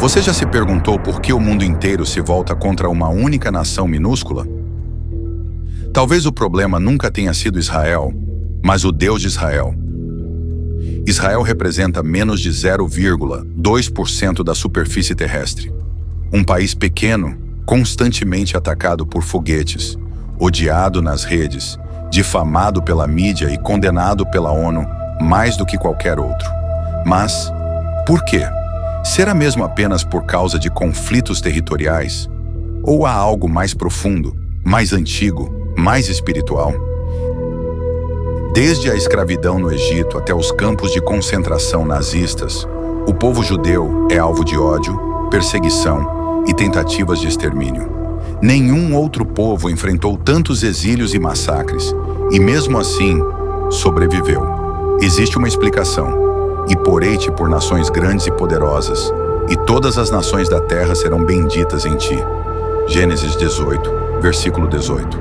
Você já se perguntou por que o mundo inteiro se volta contra uma única nação minúscula? Talvez o problema nunca tenha sido Israel, mas o Deus de Israel. Israel representa menos de 0,2% da superfície terrestre. Um país pequeno, constantemente atacado por foguetes, odiado nas redes, difamado pela mídia e condenado pela ONU mais do que qualquer outro. Mas, por quê? Será mesmo apenas por causa de conflitos territoriais? Ou há algo mais profundo, mais antigo, mais espiritual? Desde a escravidão no Egito até os campos de concentração nazistas, o povo judeu é alvo de ódio, perseguição e tentativas de extermínio. Nenhum outro povo enfrentou tantos exílios e massacres, e mesmo assim, sobreviveu. Existe uma explicação. E porei-te por nações grandes e poderosas, e todas as nações da terra serão benditas em ti. Gênesis 18, versículo 18.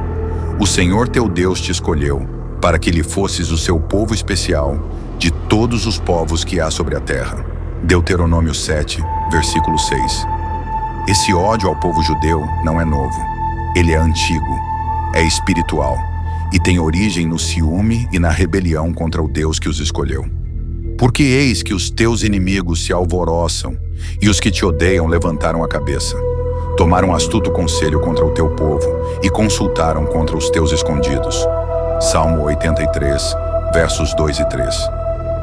O Senhor teu Deus te escolheu, para que lhe fosses o seu povo especial, de todos os povos que há sobre a terra. Deuteronômio 7, versículo 6. Esse ódio ao povo judeu não é novo. Ele é antigo, é espiritual, e tem origem no ciúme e na rebelião contra o Deus que os escolheu. Porque eis que os teus inimigos se alvoroçam, e os que te odeiam levantaram a cabeça. Tomaram astuto conselho contra o teu povo, e consultaram contra os teus escondidos. Salmo 83, versos 2 e 3.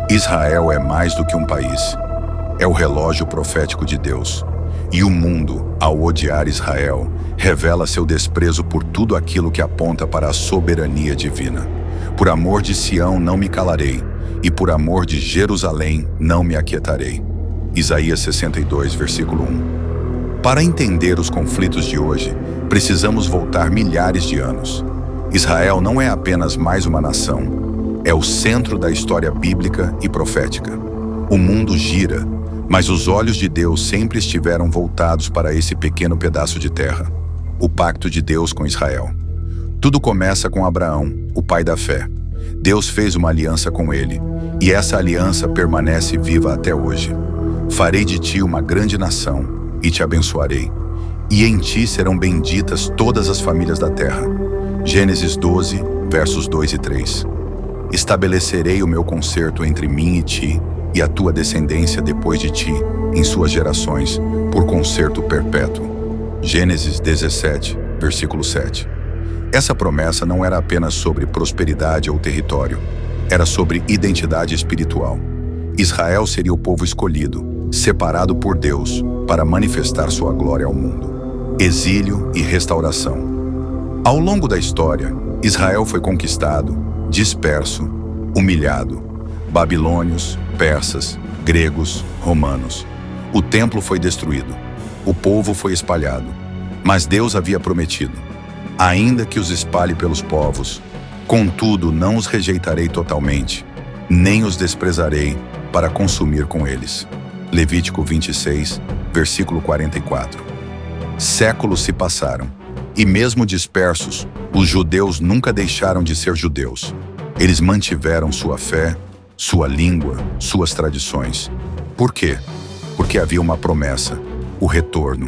Israel é mais do que um país. É o relógio profético de Deus. E o mundo, ao odiar Israel, revela seu desprezo por tudo aquilo que aponta para a soberania divina. Por amor de Sião não me calarei, e por amor de Jerusalém não me aquietarei. Isaías 62, versículo 1. Para entender os conflitos de hoje, precisamos voltar milhares de anos. Israel não é apenas mais uma nação, é o centro da história bíblica e profética. O mundo gira, mas os olhos de Deus sempre estiveram voltados para esse pequeno pedaço de terra, o pacto de Deus com Israel. Tudo começa com Abraão, o pai da fé. Deus fez uma aliança com ele, e essa aliança permanece viva até hoje. Farei de ti uma grande nação, e te abençoarei, e em ti serão benditas todas as famílias da terra. Gênesis 12, versos 2 e 3. Estabelecerei o meu concerto entre mim e ti, e a tua descendência depois de ti, em suas gerações, por concerto perpétuo. Gênesis 17, versículo 7. Essa promessa não era apenas sobre prosperidade ou território, era sobre identidade espiritual. Israel seria o povo escolhido, separado por Deus, para manifestar sua glória ao mundo. Exílio e restauração. Ao longo da história, Israel foi conquistado, disperso, humilhado. Babilônios, persas, gregos, romanos. O templo foi destruído. O povo foi espalhado. Mas Deus havia prometido: ainda que os espalhe pelos povos, contudo não os rejeitarei totalmente, nem os desprezarei para consumir com eles. Levítico 26, versículo 44. Séculos se passaram, e mesmo dispersos, os judeus nunca deixaram de ser judeus. Eles mantiveram sua fé, sua língua, suas tradições. Por quê? Porque havia uma promessa, o retorno.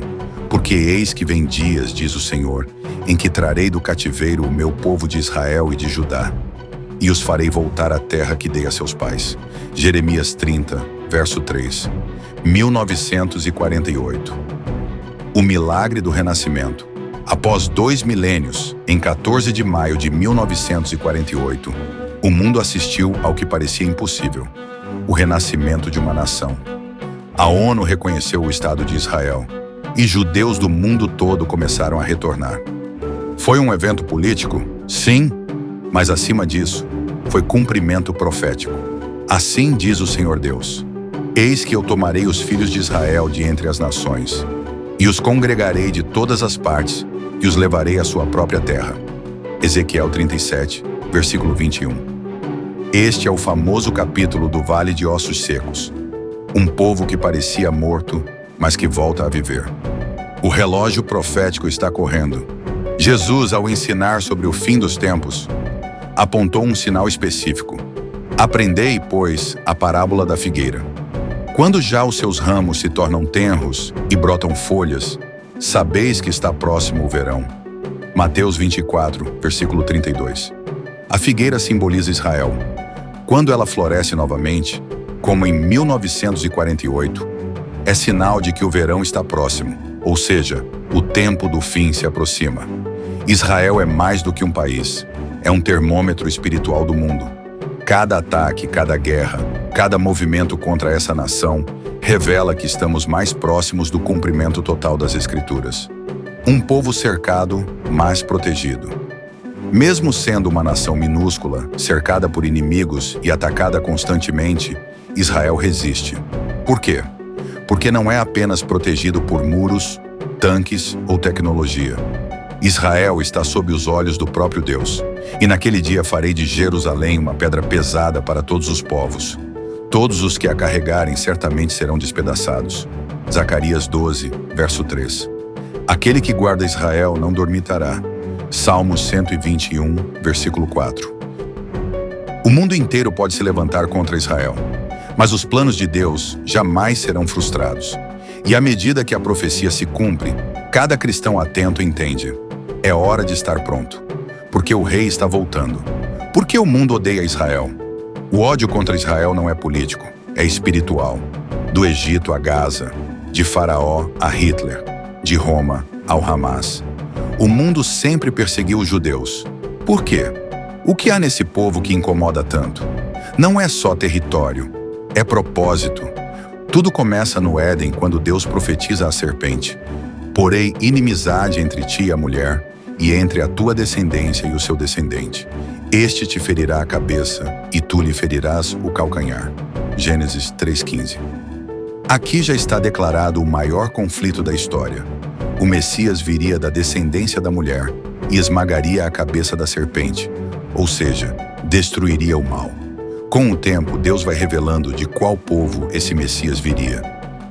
Porque eis que vem dias, diz o Senhor, em que trarei do cativeiro o meu povo de Israel e de Judá, e os farei voltar à terra que dei a seus pais. Jeremias 30, verso 3. 1948. O milagre do renascimento. Após 2 milênios, em 14 de maio de 1948, o mundo assistiu ao que parecia impossível: o renascimento de uma nação. A ONU reconheceu o Estado de Israel, e judeus do mundo todo começaram a retornar. Foi um evento político? Sim, mas acima disso, foi cumprimento profético. Assim diz o Senhor Deus: eis que eu tomarei os filhos de Israel de entre as nações, e os congregarei de todas as partes, e os levarei à sua própria terra. Ezequiel 37, versículo 21. Este é o famoso capítulo do Vale de Ossos Secos. Um povo que parecia morto, mas que volta a viver. O relógio profético está correndo. Jesus, ao ensinar sobre o fim dos tempos, apontou um sinal específico. Aprendei, pois, a parábola da figueira. Quando já os seus ramos se tornam tenros e brotam folhas, sabeis que está próximo o verão. Mateus 24, versículo 32. A figueira simboliza Israel. Quando ela floresce novamente, como em 1948, é sinal de que o verão está próximo, ou seja, o tempo do fim se aproxima. Israel é mais do que um país, é um termômetro espiritual do mundo. Cada ataque, cada guerra, cada movimento contra essa nação revela que estamos mais próximos do cumprimento total das Escrituras. Um povo cercado, mas protegido. Mesmo sendo uma nação minúscula, cercada por inimigos e atacada constantemente, Israel resiste. Por quê? Porque não é apenas protegido por muros, tanques ou tecnologia. Israel está sob os olhos do próprio Deus. E naquele dia farei de Jerusalém uma pedra pesada para todos os povos. Todos os que a carregarem certamente serão despedaçados. Zacarias 12, verso 3. Aquele que guarda Israel não dormitará. Salmos 121, versículo 4. O mundo inteiro pode se levantar contra Israel, mas os planos de Deus jamais serão frustrados. E à medida que a profecia se cumpre, cada cristão atento entende: é hora de estar pronto, porque o rei está voltando. Por que o mundo odeia Israel? O ódio contra Israel não é político, é espiritual. Do Egito a Gaza, de Faraó a Hitler, de Roma ao Hamas. O mundo sempre perseguiu os judeus. Por quê? O que há nesse povo que incomoda tanto? Não é só território, é propósito. Tudo começa no Éden quando Deus profetiza à serpente: porém inimizade entre ti e a mulher, e entre a tua descendência e o seu descendente. Este te ferirá a cabeça, e tu lhe ferirás o calcanhar. Gênesis 3,15. Aqui já está declarado o maior conflito da história. O Messias viria da descendência da mulher e esmagaria a cabeça da serpente, ou seja, destruiria o mal. Com o tempo, Deus vai revelando de qual povo esse Messias viria: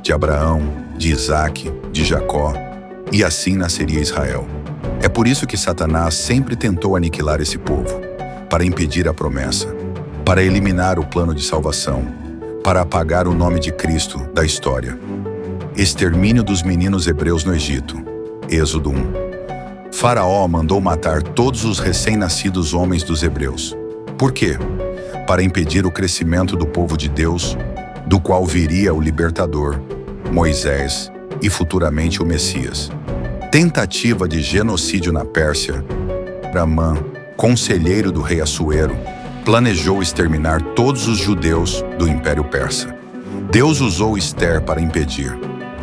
de Abraão, de Isaque, de Jacó, e assim nasceria Israel. É por isso que Satanás sempre tentou aniquilar esse povo, para impedir a promessa, para eliminar o plano de salvação, para apagar o nome de Cristo da história. Extermínio dos meninos hebreus no Egito. Êxodo 1. Faraó mandou matar todos os recém-nascidos homens dos hebreus. Por quê? Para impedir o crescimento do povo de Deus, do qual viria o libertador, Moisés e futuramente o Messias. Tentativa de genocídio na Pérsia. Ramã, conselheiro do rei Assuero, planejou exterminar todos os judeus do Império Persa. Deus usou Ester para impedir.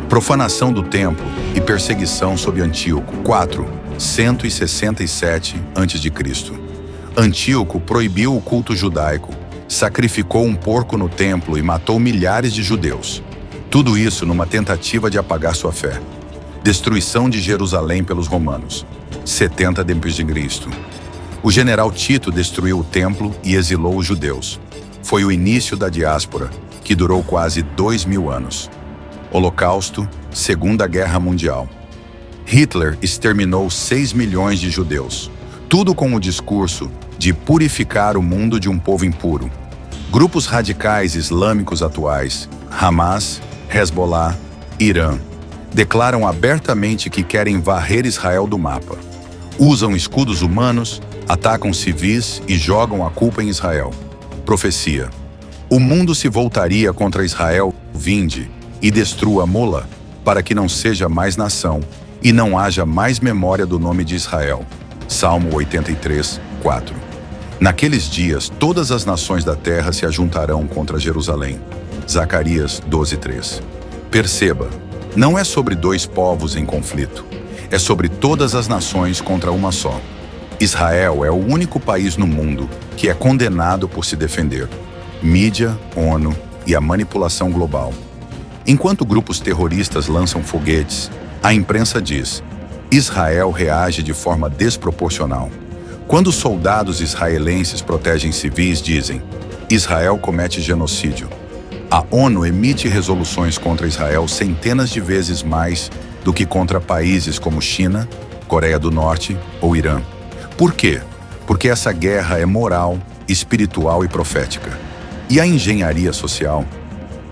Profanação do templo e perseguição sob Antíoco. 167 a.C. Antíoco proibiu o culto judaico, sacrificou um porco no templo e matou milhares de judeus. Tudo isso numa tentativa de apagar sua fé. Destruição de Jerusalém pelos romanos. 70 d.C. O general Tito destruiu o templo e exilou os judeus. Foi o início da diáspora, que durou quase 2000 anos. Holocausto, Segunda Guerra Mundial. Hitler exterminou 6 milhões de judeus. Tudo com o discurso de purificar o mundo de um povo impuro. Grupos radicais islâmicos atuais, Hamas, Hezbollah, Irã, declaram abertamente que querem varrer Israel do mapa. Usam escudos humanos, atacam civis e jogam a culpa em Israel. Profecia: o mundo se voltaria contra Israel, vinde, e destrua Mola, para que não seja mais nação, e não haja mais memória do nome de Israel. Salmo 83, 4. Naqueles dias, todas as nações da terra se ajuntarão contra Jerusalém. Zacarias 12, 3. Perceba, não é sobre dois povos em conflito, é sobre todas as nações contra uma só. Israel é o único país no mundo que é condenado por se defender. Mídia, ONU e a manipulação global. Enquanto grupos terroristas lançam foguetes, a imprensa diz: Israel reage de forma desproporcional. Quando soldados israelenses protegem civis, dizem: Israel comete genocídio. A ONU emite resoluções contra Israel centenas de vezes mais do que contra países como China, Coreia do Norte ou Irã. Por quê? Porque essa guerra é moral, espiritual e profética. E a engenharia social?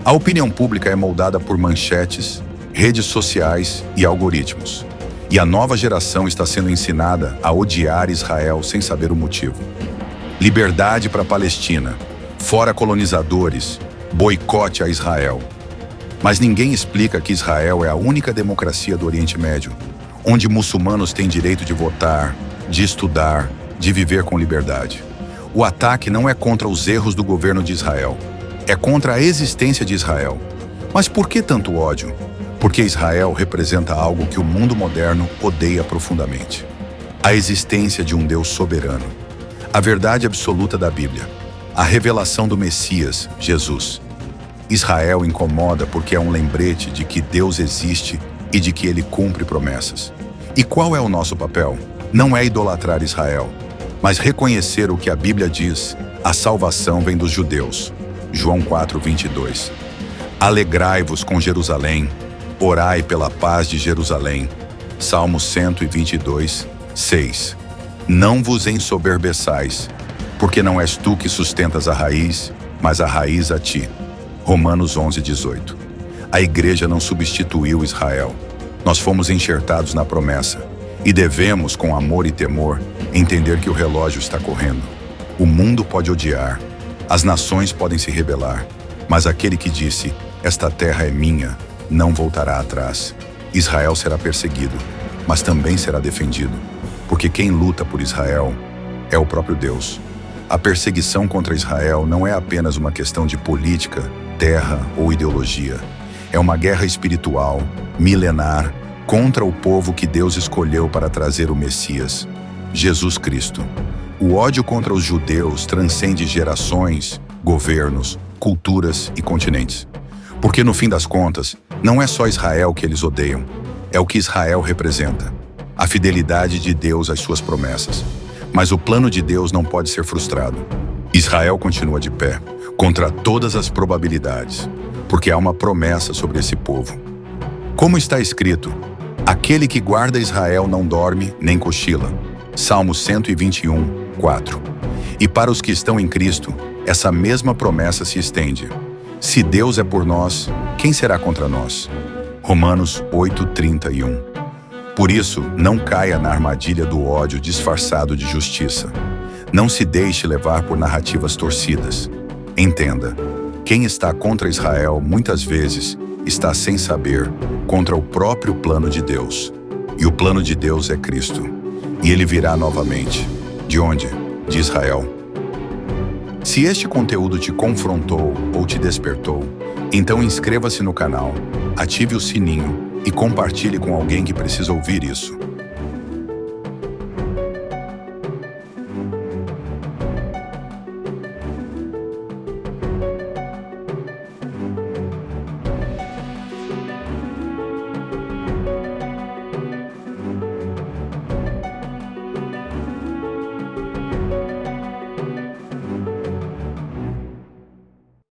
A opinião pública é moldada por manchetes, redes sociais e algoritmos. E a nova geração está sendo ensinada a odiar Israel sem saber o motivo. Liberdade para a Palestina, fora colonizadores, boicote a Israel. Mas ninguém explica que Israel é a única democracia do Oriente Médio, onde muçulmanos têm direito de votar, de estudar, de viver com liberdade. O ataque não é contra os erros do governo de Israel, é contra a existência de Israel. Mas por que tanto ódio? Porque Israel representa algo que o mundo moderno odeia profundamente: a existência de um Deus soberano, a verdade absoluta da Bíblia, a revelação do Messias, Jesus. Israel incomoda porque é um lembrete de que Deus existe e de que ele cumpre promessas. E qual é o nosso papel? Não é idolatrar Israel, mas reconhecer o que a Bíblia diz: a salvação vem dos judeus. João 4:22. Alegrai-vos com Jerusalém, orai pela paz de Jerusalém. Salmo 122, 6. Não vos ensoberbeçais, porque não és tu que sustentas a raiz, mas a raiz a ti. Romanos 11:18. A igreja não substituiu Israel. Nós fomos enxertados na promessa e devemos, com amor e temor, entender que o relógio está correndo. O mundo pode odiar, as nações podem se rebelar, mas aquele que disse: esta terra é minha, não voltará atrás. Israel será perseguido, mas também será defendido, porque quem luta por Israel é o próprio Deus. A perseguição contra Israel não é apenas uma questão de política, terra ou ideologia. É uma guerra espiritual, milenar, contra o povo que Deus escolheu para trazer o Messias, Jesus Cristo. O ódio contra os judeus transcende gerações, governos, culturas e continentes. Porque no fim das contas, não é só Israel que eles odeiam, é o que Israel representa: a fidelidade de Deus às suas promessas. Mas o plano de Deus não pode ser frustrado. Israel continua de pé, contra todas as probabilidades, porque há uma promessa sobre esse povo. Como está escrito: aquele que guarda Israel não dorme nem cochila. Salmo 121, 4. E para os que estão em Cristo, essa mesma promessa se estende: se Deus é por nós, quem será contra nós? Romanos 8:31. Por isso, não caia na armadilha do ódio disfarçado de justiça. Não se deixe levar por narrativas torcidas. Entenda, quem está contra Israel muitas vezes está sem saber contra o próprio plano de Deus. E o plano de Deus é Cristo. E ele virá novamente. De onde? De Israel. Se este conteúdo te confrontou ou te despertou, então inscreva-se no canal, ative o sininho e compartilhe com alguém que precisa ouvir isso.